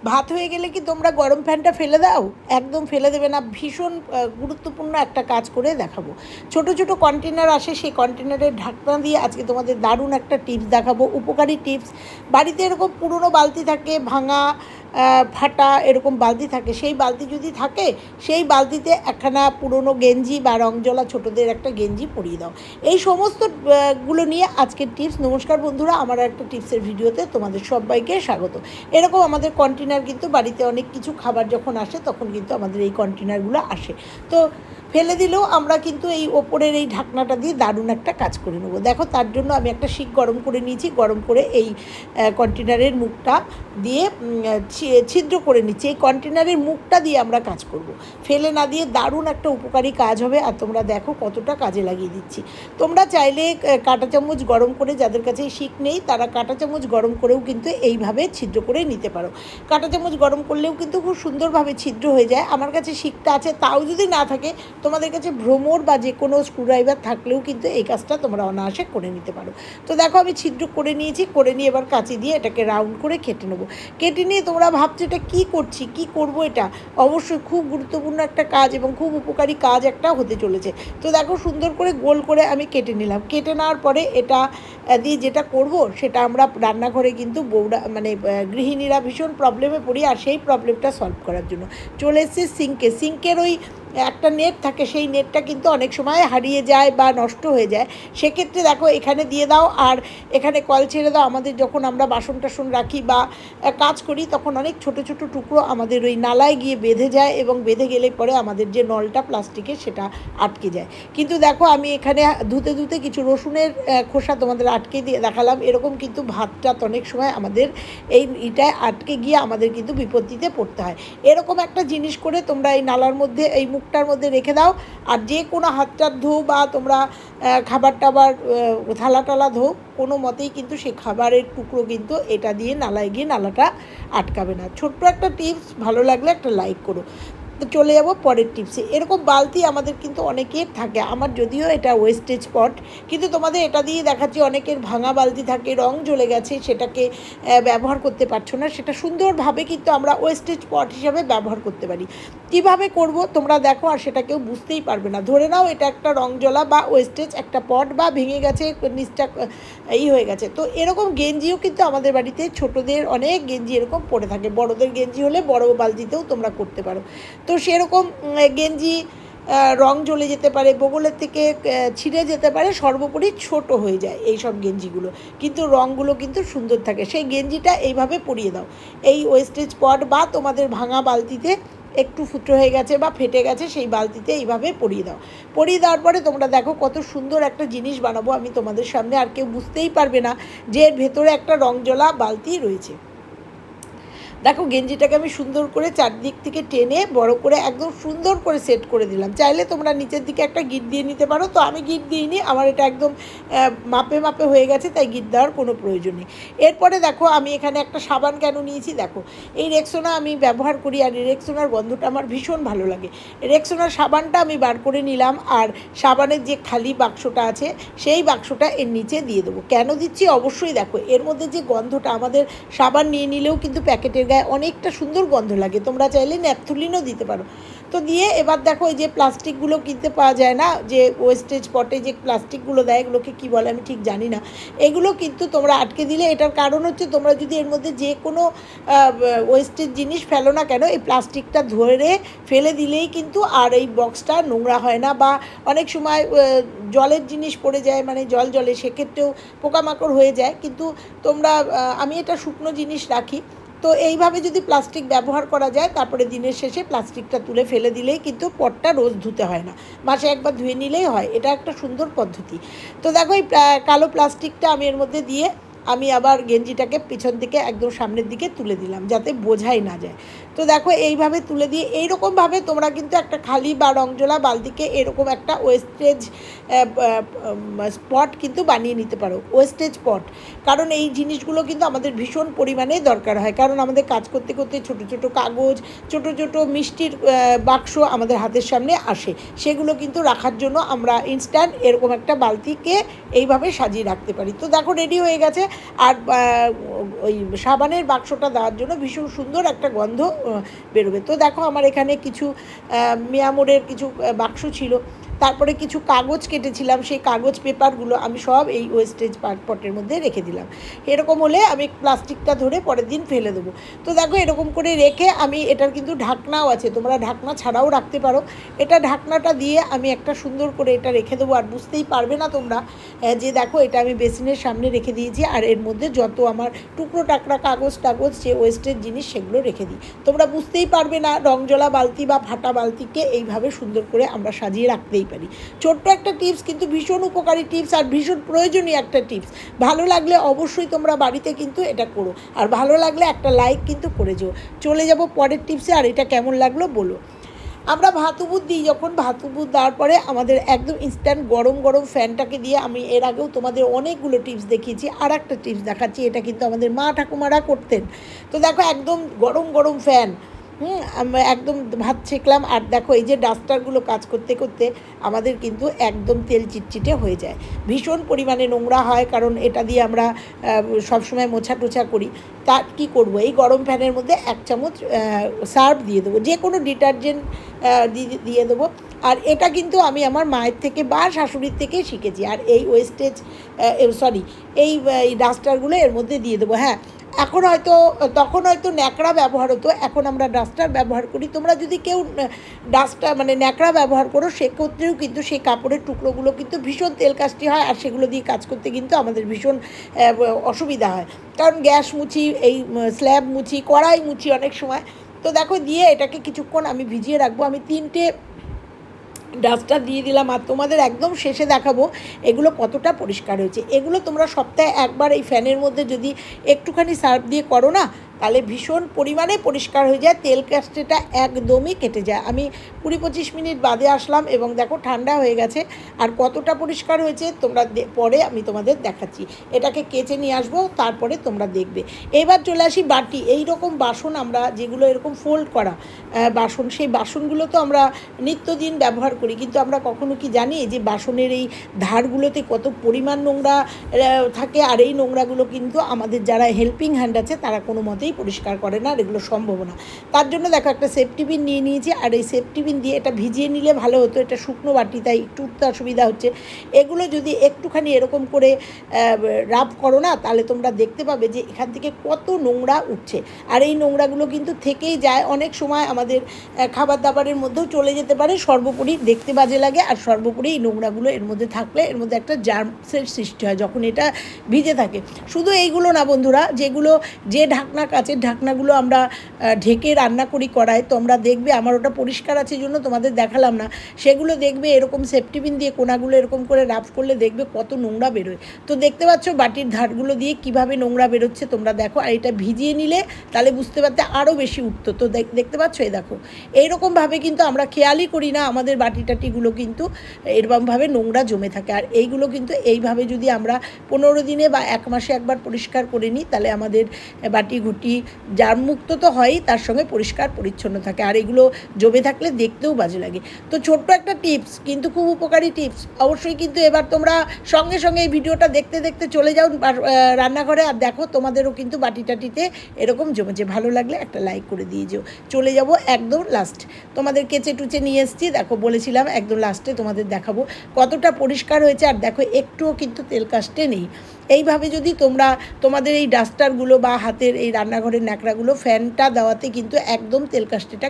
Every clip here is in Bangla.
ভাত হয়ে গেলে কি তোমরা গরম ফ্যানটা ফেলে দাও? একদম ফেলে দেবে না। ভীষণ গুরুত্বপূর্ণ একটা কাজ করে দেখাবো। ছোট ছোট কন্টেনার আসে, সেই কন্টেনারের ঢাকনা দিয়ে আজকে তোমাদের দারুণ একটা টিপস দেখাবো, উপকারী টিপস। বাড়িতে এরকম পুরনো বালতি থাকে, ভাঙা ফাটা এরকম বালতি থাকে, সেই বালতি যদি থাকে সেই বালতিতে একখানা পুরনো গেঞ্জি বা রংজলা ছোটোদের একটা গেঞ্জি পরিয়ে দাও। এই সমস্ত গুলো নিয়ে আজকের টিপস। নমস্কার বন্ধুরা, আমার একটা টিপসের ভিডিওতে তোমাদের সবাইকে স্বাগত। এরকম আমাদের কন্টেনার কিন্তু বাড়িতে অনেক কিছু খাবার যখন আসে তখন কিন্তু আমাদের এই কন্টেনারগুলো আসে, তো ফেলে দিলেও আমরা কিন্তু এই ওপরের এই ঢাকনাটা দিয়ে দারুণ একটা কাজ করে নেবো। দেখো, তার জন্য আমি একটা শিক গরম করে নিয়েছি, গরম করে এই কন্টেনারের মুখটা দিয়ে ছিদ্র করে নিচ্ছি। এই কন্টেনারের মুখটা দিয়ে আমরা কাজ করব, ফেলে না দিয়ে দারুণ একটা উপকারী কাজ হবে। আর তোমরা দেখো কতটা কাজে লাগিয়ে দিচ্ছি। তোমরা চাইলে কাঁটা চামচ গরম করে, যাদের কাছে শিক নেই তারা কাঁটা চামচ গরম করেও কিন্তু এইভাবে ছিদ্র করে নিতে পারো। কাঁটা চামচ গরম করলেও কিন্তু খুব সুন্দরভাবে ছিদ্র হয়ে যায়। আমার কাছে শিকটা আছে, তাও যদি না থাকে তোমাদের কাছে ভ্রমর বা যে কোনো স্ক্রুড্রাইভার থাকলেও কিন্তু এই কাজটা তোমরা অনায়াসে করে নিতে পারো। তো দেখো, আমি ছিদ্র করে নিয়েছি, করে নিয়ে এবার কাঁচি দিয়ে এটাকে রাউন্ড করে কেটে নেবো। কেটে নিয়ে তোমরা ভাবছো এটা কী করছি, কী করবো, এটা অবশ্যই খুব গুরুত্বপূর্ণ একটা কাজ এবং খুব উপকারী কাজ একটা হতে চলেছে। তো দেখো, সুন্দর করে গোল করে আমি কেটে নিলাম। কেটে নেওয়ার পরে এটা দিয়ে যেটা করব সেটা আমরা রান্নাঘরে কিন্তু গৃহিণীরা ভীষণ প্রবলেমে পড়ি, আর সেই প্রবলেমটা সলভ করার জন্য চলে এসেছে সিঙ্কের ওই একটা নেট থাকে, সেই নেটটা কিন্তু অনেক সময় হারিয়ে যায় বা নষ্ট হয়ে যায়। সেক্ষেত্রে দেখো, এখানে দিয়ে দাও আর এখানে কল ছেড়ে দাও। আমাদের যখন আমরা বাসন টাসন রাখি বা কাজ করি তখন অনেক ছোট ছোট টুকরো আমাদের ওই নালায় গিয়ে বেঁধে যায়, এবং বেঁধে গেলে পরে আমাদের যে নলটা প্লাস্টিকের সেটা আটকে যায়। কিন্তু দেখো, আমি এখানে ধুতে ধুতে কিছু রসুনের খোসা তোমাদের আটকে দিয়ে দেখালাম। এরকম কিন্তু ভাতটা অনেক সময় আমাদের এইটায় আটকে গিয়ে আমাদের কিন্তু বিপত্তিতে পড়তে হয়। এরকম একটা জিনিস করে তোমরা এই নালার মধ্যে, এই মুখটার মধ্যে রেখে দাও। আর যে কোনো হাতটা ধো বা তোমরা খাবার টাবার থালা টালা ধো, কোনো মতেই কিন্তু সেই খাবারের টুকরো কিন্তু এটা দিয়ে নালায় গিয়ে নালাটা আটকাবে না। ছোট্ট একটা টিপস, ভালো লাগলে একটা লাইক করো। তো চলে যাব পরের টিপসে। এরকম বালতি আমাদের কিন্তু অনেকের থাকে, আমার যদিও এটা ওয়েস্টেজ পট, কিন্তু তোমাদের এটা দিয়ে দেখাচ্ছি অনেকের ভাঙা বালতি থাকে, রং জ্বলে গেছে, সেটাকে ব্যবহার করতে পারছো না, সেটা সুন্দরভাবে কিন্তু আমরা ওয়েস্টেজ পট হিসাবে ব্যবহার করতে পারি। কীভাবে করব তোমরা দেখো, আর সেটা কেউ বুঝতেই পারবে না। ধরে নাও এটা একটা রং জ্বলা বা ওয়েস্টেজ একটা পট, বা ভেঙে গেছে, নিচটা হয়ে গেছে। তো এরকম গেঞ্জিও কিন্তু আমাদের বাড়িতে ছোটোদের অনেক গেঞ্জি এরকম পড়ে থাকে। বড়োদের গেঞ্জি হলে বড় বালতিতেও তোমরা করতে পারো। তো সেরকম গেঞ্জি রং জ্বলে যেতে পারে, বগলের থেকে ছিঁড়ে যেতে পারে, সর্বোপরি ছোট হয়ে যায় এই সব গেঞ্জিগুলো, কিন্তু রঙগুলো কিন্তু সুন্দর থাকে। সেই গেঞ্জিটা এইভাবে পরিয়ে দাও এই ওয়েস্টেজ পট বা তোমাদের ভাঙা বালতিতে, একটু ফুটো হয়ে গেছে বা ফেটে গেছে সেই বালতিতে এইভাবে পরিয়ে দাও। পরিয়ে দেওয়ার পরে তোমরা দেখো কত সুন্দর একটা জিনিস বানাবো আমি তোমাদের সামনে, আর কেউ বুঝতেই পারবে না যে এর ভেতরে একটা রং জ্বলা বালতি রয়েছে। দেখো, গেঞ্জিটাকে আমি সুন্দর করে চারদিক থেকে টেনে বড় করে একদম সুন্দর করে সেট করে দিলাম। চাইলে তোমরা নিচের দিকে একটা গিট দিয়ে নিতে পারো, তো আমি গিট দিইনি, আমার এটা একদম মাপে মাপে হয়ে গেছে, তাই গিট দেওয়ার কোনো প্রয়োজন নেই। এরপরে দেখো, আমি এখানে একটা সাবান কেন নিয়েছি, দেখো এই রেক্সোনা আমি ব্যবহার করি, আর এই রেক্সোনার গন্ধটা আমার ভীষণ ভালো লাগে। রেক্সোনার সাবানটা আমি বার করে নিলাম, আর সাবানের যে খালি বাক্সটা আছে সেই বাক্সটা এর নিচে দিয়ে দেবো। কেন দিচ্ছি অবশ্যই দেখো, এর মধ্যে যে গন্ধটা, আমাদের সাবান নিয়ে নিলেও কিন্তু প্যাকেটের অনেকটা সুন্দর গন্ধ লাগে, তোমরা চাইলে ন্যাপথলিনও দিতে পারো। তো দিয়ে এবার দেখো, এই যে প্লাস্টিকগুলো কিনতে পাওয়া যায় না, যে ওয়েস্টেজ পটে যে প্লাস্টিকগুলো দেয়, এগুলোকে কী বলে আমি ঠিক জানি না, এগুলো কিন্তু তোমরা আটকে দিলে, এটার কারণ হচ্ছে তোমরা যদি এর মধ্যে যে কোনো ওয়েস্টেজ জিনিস ফেলো না কেন, এই প্লাস্টিকটা ধরে ফেলে দিলেই কিন্তু আর এই বক্সটা নোংরা হয় না, বা অনেক সময় জলের জিনিস পড়ে যায়, মানে জল জলে, সেক্ষেত্রেও পোকামাকড় হয়ে যায়। কিন্তু তোমরা, আমি এটা শুকনো জিনিস রাখি, তো এইভাবে যদি প্লাস্টিক ব্যবহার করা যায়, তারপরে দিনের শেষে প্লাস্টিকটা তুলে ফেলে দিলেই কিন্তু পটটা রোজ ধুতে হয় না, মাসে একবার ধুয়ে নিলেই হয়। এটা একটা সুন্দর পদ্ধতি। তো দেখো, এই কালো প্লাস্টিকটা আমি এর মধ্যে দিয়ে আমি আবার গেঞ্জিটাকে পিছন থেকে একদম সামনের দিকে তুলে দিলাম, যাতে বোঝাই না যায়। তো দেখো, এইভাবে তুলে দিয়ে এইরকমভাবে তোমরা কিন্তু একটা খালি বা রংজলা বালতিকে এরকম একটা ওয়েস্টেজ স্পট কিন্তু বানিয়ে নিতে পারো, ওয়েস্টেজ পট। কারণ এই জিনিসগুলো কিন্তু আমাদের ভীষণ পরিমাণে দরকার হয়, কারণ আমাদের কাজ করতে করতে ছোট ছোট কাগজ, ছোট ছোট মিষ্টির বাক্স আমাদের হাতের সামনে আসে, সেগুলো কিন্তু রাখার জন্য আমরা ইনস্ট্যান্ট এরকম একটা বালতিকে এইভাবে সাজিয়ে রাখতে পারি। তো দেখো, রেডি হয়ে গেছে। আর ওই সাবানের বাক্সটা দেওয়ার জন্য ভীষণ সুন্দর একটা গন্ধ বেরোবে। তো দেখো আমার এখানে কিছু মিয়ামোরের কিছু বাক্স ছিল, তারপরে কিছু কাগজ কেটেছিলাম, সেই কাগজ পেপারগুলো আমি সব এই ওয়েস্টেজ পটের মধ্যে রেখে দিলাম। এরকম হলে আমি প্লাস্টিকটা ধরে পরের দিন ফেলে দেবো। তো দেখো এরকম করে রেখে আমি, এটার কিন্তু ঢাকনাও আছে, তোমরা ঢাকনা ছাড়াও রাখতে পারো। এটা ঢাকনাটা দিয়ে আমি একটা সুন্দর করে এটা রেখে দেবো, আর বুঝতেই পারবে না তোমরা যে দেখো এটা আমি বেসিনের সামনে রেখে দিয়েছি, আর এর মধ্যে যত আমার টুকরো টাকরা কাগজ যে ওয়েস্টেজ জিনিস সেগুলো রেখে দিই। তোমরা বুঝতেই পারবে না রংজলা বালতি বা ফাটা বালতিকে এইভাবে সুন্দর করে আমরা সাজিয়ে রাখতেই পারি। ছোট্ট একটা টিপস, কিন্তু ভীষণ উপকারী টিপস আর ভীষণ প্রয়োজনীয় একটা টিপস। ভালো লাগলে অবশ্যই তোমরা বাড়িতে কিন্তু এটা করো, আর ভালো লাগলে একটা লাইক কিন্তু করে যেও। চলে যাব পরের টিপসে, আর এটা কেমন লাগলো বলো। আমরা ভাত উবুদ দিই, যখন ভাত উবুদ দেওয়ার পরে আমাদের একদম ইনস্ট্যান্ট গরম গরম ফ্যানটাকে দিয়ে, আমি এর আগেও তোমাদের অনেকগুলো টিপস দেখিয়েছি, আর একটা টিপস দেখাচ্ছি, এটা কিন্তু আমাদের মা ঠাকুমারা করতেন। তো দেখো একদম গরম গরম ফ্যান, একদম ভাত ছেঁকলাম, আর দেখো এই যে ডাস্টারগুলো কাজ করতে করতে আমাদের কিন্তু একদম তেল চিটচিটে হয়ে যায়, ভীষণ পরিমাণে নোংরা হয়, কারণ এটা দিয়ে আমরা সবসময় মোছা টোছা করি। তা কী করবো, এই গরম ফ্যানের মধ্যে 1 চামচ সার্ফ দিয়ে দেবো, যে কোনো ডিটারজেন্ট দিয়ে দেবো। আর এটা কিন্তু আমি আমার মায়ের থেকে বা শাশুড়ির থেকেই শিখেছি। আর এই ওয়েস্টেজ এই ডাস্টারগুলো এর মধ্যে দিয়ে দেবো। হ্যাঁ, তখন হয়তো ন্যাকড়া ব্যবহার হতো, এখন আমরা ডাস্টার ব্যবহার করি। তোমরা যদি কেউ ডাস্টার মানে ন্যাকড়া ব্যবহার করো, সেক্ষেত্রেও কিন্তু সেই কাপড়ের টুকরোগুলো কিন্তু ভীষণ তেলকাষ্টি হয়, আর সেগুলো দিয়ে কাজ করতে কিন্তু আমাদের ভীষণ অসুবিধা হয়, কারণ গ্যাস মুছি, এই স্ল্যাব মুছি, কড়াই মুছি অনেক সময়। তো দেখো দিয়ে এটাকে কিছুক্ষণ আমি ভিজিয়ে রাখবো। আমি 3টে ডাস্টার দিয়ে দিলাম, আর তোমাদের একদম শেষে দেখাবো এগুলো কতটা পরিষ্কার হয়েছে। এগুলো তোমরা সপ্তাহে একবার এই ফ্যানের মধ্যে যদি একটুখানি সার্ফ দিয়ে করো না, তাহলে ভীষণ পরিমাণে পরিষ্কার হয়ে যায়, তেল কাস্টেটা একদমই কেটে যায়। আমি 20-25 মিনিট বাদে আসলাম এবং দেখো ঠান্ডা হয়ে গেছে, আর কতটা পরিষ্কার হয়েছে তোমরা পরে আমি তোমাদের দেখাচ্ছি। এটাকে কেচে নিয়ে আসবো, তারপরে তোমরা দেখবে। এবার চলে আসি বাটি। এই রকম বাসন আমরা যেগুলো এরকম ফোল্ড করা বাসন, সেই বাসনগুলো তো আমরা নিত্যদিন ব্যবহার করি, কিন্তু আমরা কখনো কি জানি যে বাসনের এই ধারগুলোতে কত পরিমাণ নোংরা থাকে, আর এই নোংরাগুলো কিন্তু আমাদের যারা হেল্পিং হ্যান্ড আছে তারা কোনো মতেই পরিষ্কার করে না, আর এগুলো সম্ভব না। তার জন্য দেখো একটা সেফটি পিন নিয়ে নিয়েছি, আর এই সেফটি পিন দিয়ে এটা ভিজিয়ে নিলে ভালো হতো। এটা শুকনো বাটি, তাই একটু উঠতে অসুবিধা হচ্ছে। এগুলো যদি একটুখানি এরকম করে রাব করো না, তাহলে তোমরা দেখতে পাবে যে এখান থেকে কত নোংরা উঠছে, আর এই নোংরাগুলো কিন্তু থেকেই যায়, অনেক সময় আমাদের খাবার দাবারের মধ্যেও চলে যেতে পারে। সর্বোপরি দেখতে বাজে লাগে, আর সর্বোপরি এই নোংরাগুলো এর মধ্যে থাকলে এর মধ্যে একটা জার্মসের সৃষ্টি হয় যখন এটা ভিজে থাকে। শুধু এইগুলো না বন্ধুরা, যে কাচের ঢাকনাগুলো আমরা ঢেকে রান্না করি কড়ায়, তোমরা দেখবে, আমার ওটা পরিষ্কার আছে জন্য তোমাদের দেখালাম না, সেগুলো দেখবে এরকম সেফটি পিন দিয়ে কোনাগুলো এরকম করে রাফ করলে দেখবে কত নোংরা বেরোয়। তো দেখতে পাচ্ছ বাটির ধারগুলো দিয়ে কিভাবে নোংরা বেরোচ্ছে, তোমরা দেখো। আর এটা ভিজিয়ে নিলে তাহলে বুঝতে পারতে আরও বেশি উঠতো। তো দেখতে পাচ্ছ, এই দেখো এইরকমভাবে কিন্তু আমরা খেয়ালই করি না, আমাদের বাটি টাটিগুলো কিন্তু এরকমভাবে নোংরা জমে থাকে। আর এইগুলো কিন্তু এইভাবে যদি আমরা 15 দিনে বা 1 মাসে একবার পরিষ্কার করে নিই, তাহলে আমাদের বাটি ঘুটি জার্মমুক্ত তো হয়ই, তার সঙ্গে পরিষ্কার পরিচ্ছন্ন থাকে, আর এগুলো জমে থাকলে দেখতেও বাজে লাগে। তো ছোট্ট একটা টিপস, কিন্তু খুব উপকারী টিপস। অবশ্যই কিন্তু এবার তোমরা সঙ্গে সঙ্গে এই ভিডিওটা দেখতে দেখতে চলে যাও রান্নাঘরে, আর দেখো তোমাদেরও কিন্তু বাটি টাটিতে এরকম জমেছে। ভালো লাগলে একটা লাইক করে দিয়ে যেও। চলে যাব একদম লাস্ট, তোমাদের কেচে টুচে নিয়ে এসেছি, দেখো বলেছিলাম একদম লাস্টে তোমাদের দেখাবো কতটা পরিষ্কার হয়েছে, আর দেখো একটুও কিন্তু তেল কাস্টে নেই। এইভাবে যদি তোমাদের এই ডাস্টারগুলো বা হাতের এই রান্নাঘরের ন্যাকড়াগুলো ফ্যানটা দেওয়াতে কিন্তু একদম তেল কাস্টেটা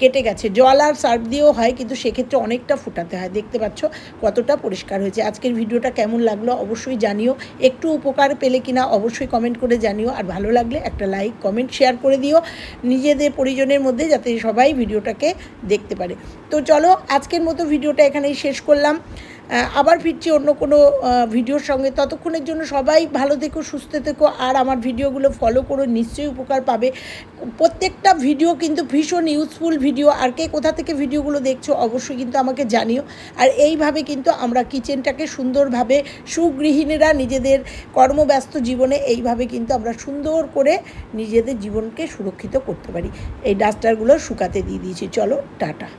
কেটে গেছে। জল আর সার্ফ দিয়েও হয়, কিন্তু সেক্ষেত্রে অনেকটা ফোটাতে হয়। দেখতে পাচ্ছ কতটা পরিষ্কার হয়েছে। আজকের ভিডিওটা কেমন লাগলো অবশ্যই জানিও, একটু উপকার পেলে কিনা অবশ্যই কমেন্ট করে জানিও, আর ভালো লাগলে একটা লাইক কমেন্ট শেয়ার করে দিও নিজেদের পরিজনের মধ্যে, যাতে সবাই ভিডিওটাকে দেখতে পারে। তো চলো আজকের মতো ভিডিওটা এখানেই শেষ করলাম, আবার ফিরছি অন্য কোনো ভিডিওর সঙ্গে। ততক্ষণের জন্য সবাই ভালো থেকো, সুস্থ থেকো, আর আমার ভিডিওগুলো ফলো করো, নিশ্চয়ই উপকার পাবে। প্রত্যেকটা ভিডিও কিন্তু ভীষণ ইউজফুল ভিডিও, আর কে কোথা থেকে ভিডিওগুলো দেখছো অবশ্যই কিন্তু আমাকে জানিও। আর এইভাবে কিন্তু আমরা কিচেনটাকে সুন্দরভাবে, সুগৃহিণীরা নিজেদের কর্মব্যস্ত জীবনে এইভাবে কিন্তু আমরা সুন্দর করে নিজেদের জীবনকে সুরক্ষিত করতে পারি। এই ডাস্টারগুলো শুকাতে দিয়ে দিয়েছি, চলো টাটা।